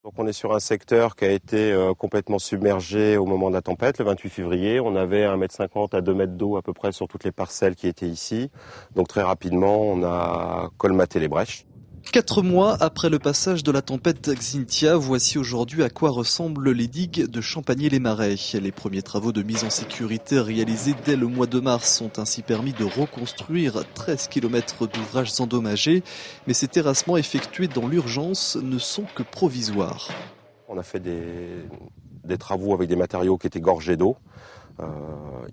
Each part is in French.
Donc on est sur un secteur qui a été complètement submergé au moment de la tempête, le 28 février. On avait 1,50 m à 2 mètres d'eau à peu près sur toutes les parcelles qui étaient ici. Donc très rapidement, on a colmaté les brèches. 4 mois après le passage de la tempête Xynthia, voici aujourd'hui à quoi ressemblent les digues de Champagné-les-Marais. Les premiers travaux de mise en sécurité réalisés dès le mois de mars ont ainsi permis de reconstruire 13 km d'ouvrages endommagés. Mais ces terrassements effectués dans l'urgence ne sont que provisoires. On a fait des travaux avec des matériaux qui étaient gorgés d'eau.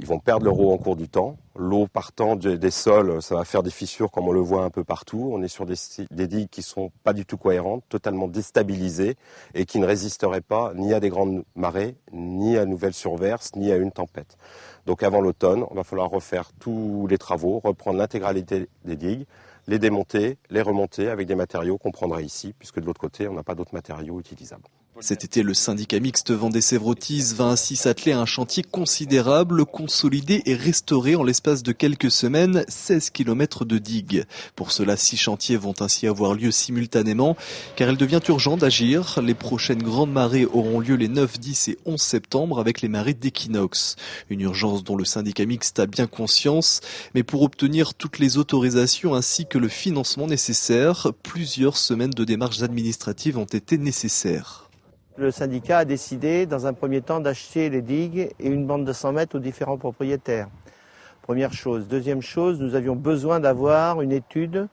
Ils vont perdre leur eau en cours du temps. L'eau partant des sols, ça va faire des fissures comme on le voit un peu partout. On est sur des digues qui sont pas du tout cohérentes, totalement déstabilisées et qui ne résisteraient pas ni à des grandes marées, ni à nouvelles surverses, ni à une tempête. Donc avant l'automne, il va falloir refaire tous les travaux, reprendre l'intégralité des digues, les démonter, les remonter avec des matériaux qu'on prendra ici, puisque de l'autre côté, on n'a pas d'autres matériaux utilisables. Cet été, le syndicat mixte Vendée-Sèvres-Authis va ainsi s'atteler à un chantier considérable, consolider et restaurer en l'espace de quelques semaines 16 km de digues. Pour cela, 6 chantiers vont ainsi avoir lieu simultanément, car il devient urgent d'agir. Les prochaines grandes marées auront lieu les 9, 10 et 11 septembre avec les marées d'équinoxe. Une urgence dont le syndicat mixte a bien conscience, mais pour obtenir toutes les autorisations ainsi que le financement nécessaire, plusieurs semaines de démarches administratives ont été nécessaires. Le syndicat a décidé, dans un premier temps, d'acheter les digues et une bande de 100 mètres aux différents propriétaires. Première chose. Deuxième chose, nous avions besoin d'avoir une étude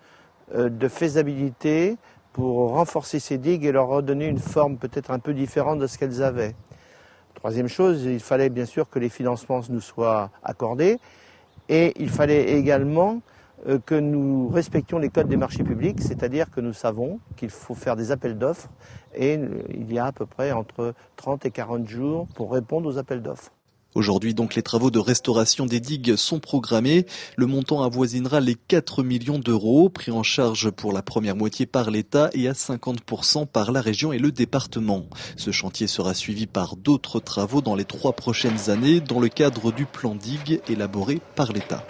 de faisabilité pour renforcer ces digues et leur redonner une forme peut-être un peu différente de ce qu'elles avaient. Troisième chose, il fallait bien sûr que les financements nous soient accordés et il fallait également que nous respections les codes des marchés publics, c'est-à-dire que nous savons qu'il faut faire des appels d'offres et il y a à peu près entre 30 et 40 jours pour répondre aux appels d'offres. Aujourd'hui donc les travaux de restauration des digues sont programmés. Le montant avoisinera les 4 millions d'euros, pris en charge pour la première moitié par l'État et à 50% par la région et le département. Ce chantier sera suivi par d'autres travaux dans les 3 prochaines années dans le cadre du plan digue élaboré par l'État.